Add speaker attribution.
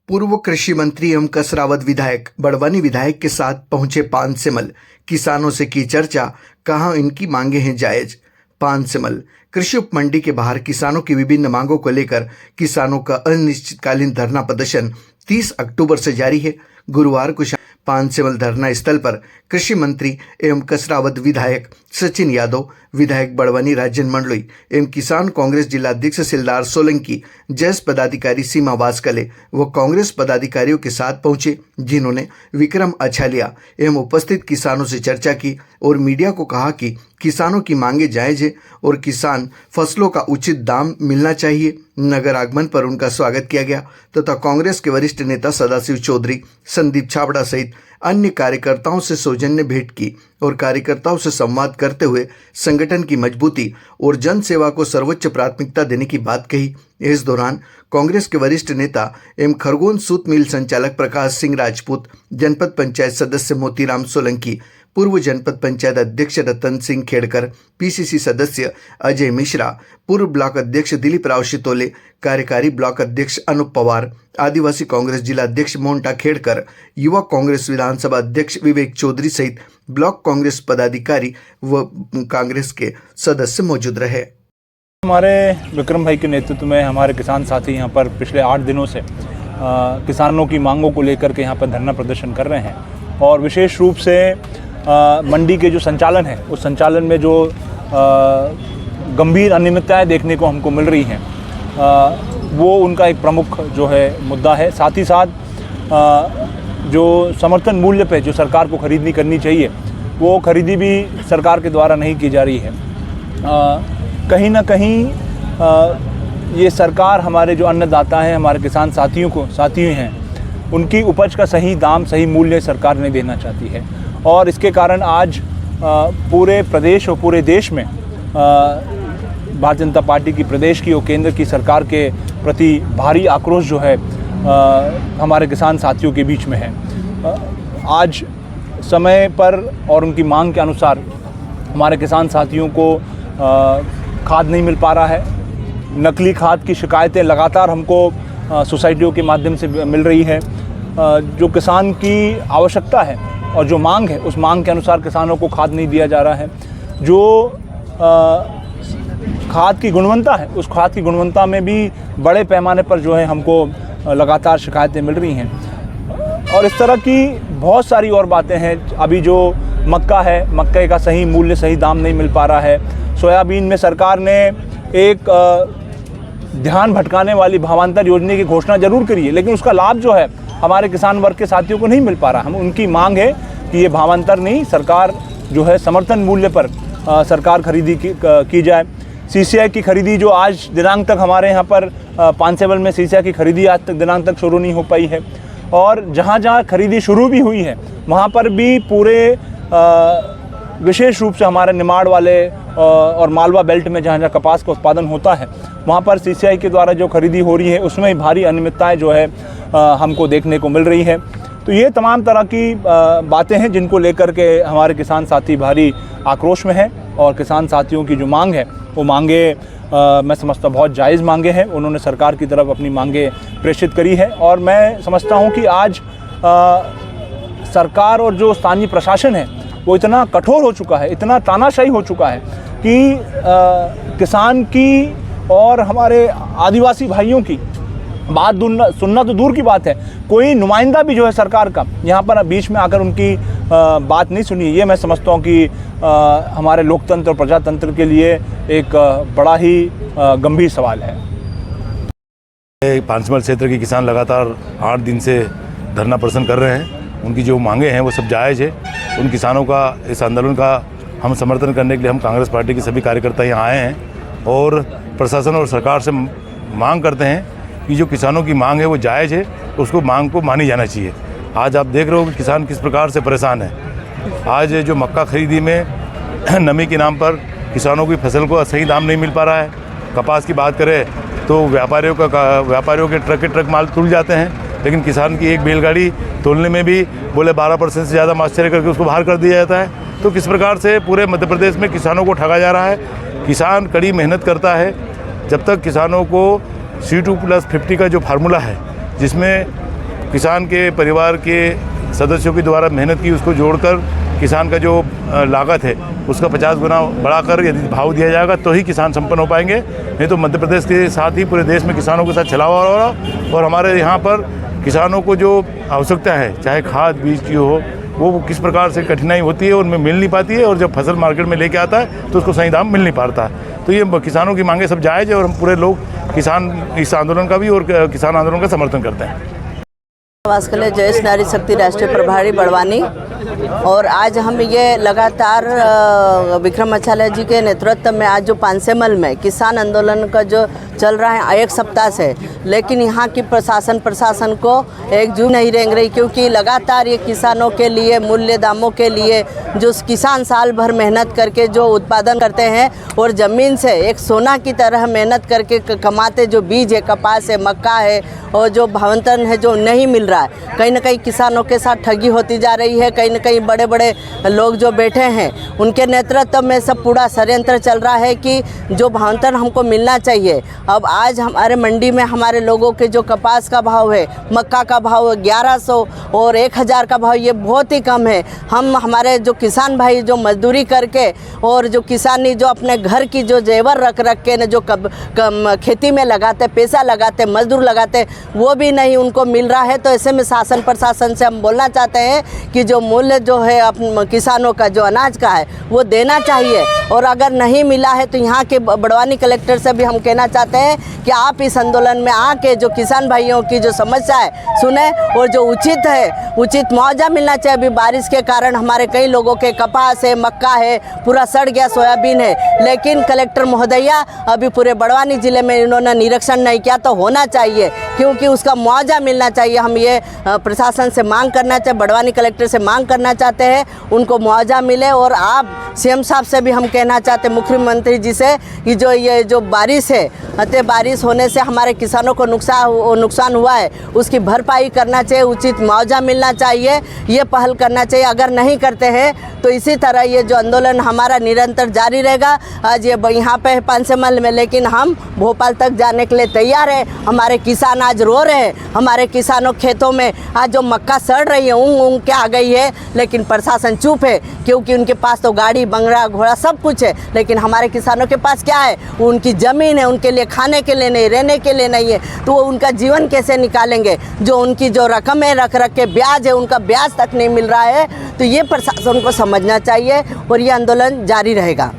Speaker 1: पूर्व कृषि मंत्री एवं कसरावद विधायक बड़वानी विधायक के साथ पहुंचे पानसेमल। किसानों से की चर्चा, कहा इनकी मांगे हैं जायज। पानसेमल कृषि उप मंडी के बाहर किसानों की विभिन्न मांगों को लेकर किसानों का अनिश्चितकालीन धरना प्रदर्शन 30 अक्टूबर से जारी है। गुरुवार को पानसेमल धरना स्थल पर कृषि मंत्री एवं कसरावद विधायक सचिन यादव, विधायक बड़वानी राजन मंडलोई एवं किसान कांग्रेस जिला अध्यक्ष सिलदार सोलंकी, जैस पदाधिकारी सीमा वास्कले व कांग्रेस पदाधिकारियों के साथ पहुंचे, जिन्होंने विक्रम अछालिया एवं उपस्थित किसानों से चर्चा की और मीडिया को कहा कि किसानों की मांगे जायज है और किसान फसलों का उचित दाम मिलना चाहिए। नगर आगमन पर उनका स्वागत किया गया तथा कांग्रेस के वरिष्ठ नेता सदाशिव चौधरी, संदीप छाबड़ा सहित अन्य कार्यकर्ताओं से सौजन्य भेंट की और कार्यकर्ताओं से संवाद करते हुए संगठन की मजबूती और जन सेवा को सर्वोच्च प्राथमिकता देने की बात कही। इस दौरान कांग्रेस के वरिष्ठ नेता एवं खरगोन सूत मिल संचालक प्रकाश सिंह राजपूत, जनपद पंचायत सदस्य मोतीराम सोलंकी, पूर्व जनपद पंचायत अध्यक्ष रतन सिंह खेड़कर, पीसीसी सदस्य अजय मिश्रा, पूर्व ब्लॉक अध्यक्ष दिलीप राव शितोले, कार्यकारी ब्लॉक अध्यक्ष अनूप पवार, आदिवासी कांग्रेस जिला अध्यक्ष मोंटा खेड़कर, युवा कांग्रेस विधानसभा अध्यक्ष विवेक चौधरी सहित ब्लॉक कांग्रेस पदाधिकारी व कांग्रेस के सदस्य मौजूद रहे।
Speaker 2: हमारे विक्रम भाई के नेतृत्व में हमारे किसान साथी यहाँ पर पिछले 8 दिनों से किसानों की मांगों को लेकर के यहाँ पर धरना प्रदर्शन कर रहे हैं और विशेष रूप से मंडी के जो संचालन है उस संचालन में जो गंभीर अनियमितताएं देखने को हमको मिल रही हैं, वो उनका एक प्रमुख जो है मुद्दा है। साथ ही साथ जो समर्थन मूल्य पे जो सरकार को खरीदी करनी चाहिए वो खरीदी भी सरकार के द्वारा नहीं की जा रही है। कहीं ना कहीं ये सरकार हमारे जो अन्नदाता हैं, हमारे किसान साथी हैं, उनकी उपज का सही दाम, सही मूल्य सरकार नहीं देना चाहती है और इसके कारण आज पूरे प्रदेश और पूरे देश में भारतीय जनता पार्टी की प्रदेश की और केंद्र की सरकार के प्रति भारी आक्रोश जो है हमारे किसान साथियों के बीच में है। आज समय पर और उनकी मांग के अनुसार हमारे किसान साथियों को खाद नहीं मिल पा रहा है। नकली खाद की शिकायतें लगातार हमको सोसाइटियों के माध्यम से मिल रही है। जो किसान की आवश्यकता है और जो मांग है उस मांग के अनुसार किसानों को खाद नहीं दिया जा रहा है। जो खाद की गुणवत्ता है उस खाद की गुणवत्ता में भी बड़े पैमाने पर जो है हमको लगातार शिकायतें मिल रही हैं और इस तरह की बहुत सारी और बातें हैं। अभी जो मक्का है, मक्के का सही मूल्य, सही दाम नहीं मिल पा रहा है। सोयाबीन में सरकार ने एक ध्यान भटकाने वाली भावांतर योजना की घोषणा जरूर करी है, लेकिन उसका लाभ जो है हमारे किसान वर्ग के साथियों को नहीं मिल पा रहा। हम उनकी मांग है कि ये भावांतर नहीं, सरकार जो है समर्थन मूल्य पर सरकार खरीदी की जाए। सीसीआई की खरीदी जो आज दिनांक तक हमारे यहाँ पर पानसेमल में सीसीआई की खरीदी आज तक दिनांक तक शुरू नहीं हो पाई है और जहाँ खरीदी शुरू भी हुई है वहाँ पर भी पूरे विशेष रूप से हमारे निमाड़ वाले और मालवा बेल्ट में जहाँ कपास का उत्पादन होता है वहाँ पर सीसीआई के द्वारा जो खरीदी हो रही है उसमें भारी अनियमितताएं जो है हमको देखने को मिल रही है। तो ये तमाम तरह की बातें हैं जिनको लेकर के हमारे किसान साथी भारी आक्रोश में हैं और किसान साथियों की जो मांग है वो मांगे मैं समझता बहुत जायज़ मांगे हैं। उन्होंने सरकार की तरफ अपनी मांगे प्रेषित करी है और मैं समझता हूँ कि आज सरकार और जो स्थानीय प्रशासन है वो इतना कठोर हो चुका है, इतना तानाशाही हो चुका है कि किसान की और हमारे आदिवासी भाइयों की बात सुनना तो दूर की बात है, कोई नुमाइंदा भी जो है सरकार का यहाँ पर बीच में आकर उनकी बात नहीं सुनी। ये मैं समझता हूँ कि हमारे लोकतंत्र और प्रजातंत्र के लिए एक बड़ा ही गंभीर सवाल है।
Speaker 3: पानसेमल क्षेत्र के किसान लगातार 8 दिन से धरना प्रदर्शन कर रहे हैं। उनकी जो मांगे हैं वो सब जायज़ है। उन किसानों का इस आंदोलन का हम समर्थन करने के लिए हम कांग्रेस पार्टी के सभी कार्यकर्ता यहाँ आए हैं और प्रशासन और सरकार से मांग करते हैं कि जो किसानों की मांग है वो जायज़ है, उसको मांग को मानी जाना चाहिए। आज आप देख रहे हो कि किसान किस प्रकार से परेशान है। आज जो मक्का खरीदी में नमी के नाम पर किसानों की फसल को सही दाम नहीं मिल पा रहा है। कपास की बात करें तो व्यापारियों के ट्रक माल तुल जाते हैं, लेकिन किसान की एक बैलगाड़ी तोलने में भी बोले 12% से ज़्यादा मास्टरी करके उसको बाहर कर दिया जाता है। तो किस प्रकार से पूरे मध्य प्रदेश में किसानों को ठगा जा रहा है। किसान कड़ी मेहनत करता है। जब तक किसानों को C2+50 का जो फार्मूला है, जिसमें किसान के परिवार के सदस्यों के द्वारा मेहनत की उसको जोड़कर किसान का जो लागत है उसका 50 गुना बढ़ाकर यदि भाव दिया जाएगा तो ही किसान संपन्न हो पाएंगे। नहीं तो मध्य प्रदेश के साथ ही पूरे देश में किसानों के साथ छलावा हो रहा और हमारे यहाँ पर किसानों को जो आवश्यकता है, चाहे खाद बीज की हो, वो किस प्रकार से कठिनाई होती है, उनमें मिल नहीं पाती है और जब फसल मार्केट में लेके आता है तो उसको सही दाम मिल नहीं पाता है। तो ये किसानों की मांगे सब जायज़ है और हम पूरे लोग किसान इस आंदोलन का भी और किसान आंदोलन का समर्थन करते हैं।
Speaker 4: वास्कले जयेश नारी शक्ति राष्ट्रीय प्रभारी बड़वानी। और आज हम ये लगातार विक्रम अछाले जी के नेतृत्व में आज जो पानसेमल में किसान आंदोलन का जो चल रहा है 1 सप्ताह से, लेकिन यहाँ की प्रशासन को एकजुट नहीं रह रही, क्योंकि लगातार ये किसानों के लिए मूल्य दामों के लिए जो किसान साल भर मेहनत करके जो उत्पादन करते हैं और ज़मीन से एक सोना की तरह मेहनत करके कमाते जो बीज है, कपास है, मक्का है और जो भावंतन है जो नहीं मिल रहा है, कहीं ना कहीं किसानों के साथ ठगी होती जा रही है। कहीं ना कहीं बड़े बड़े लोग जो बैठे हैं उनके नेतृत्व में सब पूरा षड्यंत्र चल रहा है कि जो भावंतन हमको मिलना चाहिए। अब आज हमारे मंडी में हमारे लोगों के जो कपास का भाव है, मक्का का भाव 1100 और 1000 का भाव, ये बहुत ही कम है। हम हमारे जो किसान भाई जो मजदूरी करके और जो किसानी जो अपने घर की जो जेवर रख के न जो खेती में लगाते, पैसा लगाते, मजदूर लगाते, वो भी नहीं उनको मिल रहा है। तो ऐसे में शासन प्रशासन से हम बोलना चाहते हैं कि जो मूल्य जो है किसानों का जो अनाज का है वो देना चाहिए, और अगर नहीं मिला है तो यहाँ के बड़वानी कलेक्टर से भी हम कहना चाहते हैं कि आप इस आंदोलन में आके जो किसान भाइयों की जो समस्या है सुने और जो उचित है उचित मुआवजा मिलना चाहिए। अभी बारिश के कारण हमारे कई लोगों के कपास है, मक्का है, पूरा सड़ गया, सोयाबीन है, लेकिन कलेक्टर महोदया अभी पूरे बड़वानी ज़िले में इन्होंने निरीक्षण नहीं किया। तो होना चाहिए, क्योंकि उसका मुआवजा मिलना चाहिए। हम ये प्रशासन से मांग करना चाहिए, बड़वानी कलेक्टर से मांग करना चाहते हैं उनको मुआवजा मिले। और आप सीएम साहब से भी हम कहना चाहते हैं, मुख्यमंत्री जी से, कि जो ये जो बारिश है, बारिश होने से हमारे किसानों को नुकसान हुआ है, उसकी भरपाई करना चाहिए, उचित मुआवजा मिलना चाहिए, ये पहल करना चाहिए। अगर नहीं करते हैं तो इसी तरह ये जो आंदोलन हमारा निरंतर जारी रहेगा। आज ये यहाँ पे पानसेमल में, लेकिन हम भोपाल तक जाने के लिए तैयार है। हमारे किसान आज रो रहे हैं, हमारे किसानों खेतों में आज जो मक्का सड़ रही है, ऊँग के आ गई है, लेकिन प्रशासन चुप है, क्योंकि उनके पास तो गाड़ी बंगला घोड़ा सब कुछ है, लेकिन हमारे किसानों के पास क्या है? उनकी ज़मीन है, उनके लिए खाने के लिए नहीं, रहने के लिए नहीं है, तो वो उनका जीवन कैसे निकालेंगे? जो उनकी जो रकम है रख के ब्याज है, उनका ब्याज तक नहीं मिल रहा है। तो ये प्रशासन को समझना चाहिए और ये आंदोलन जारी रहेगा।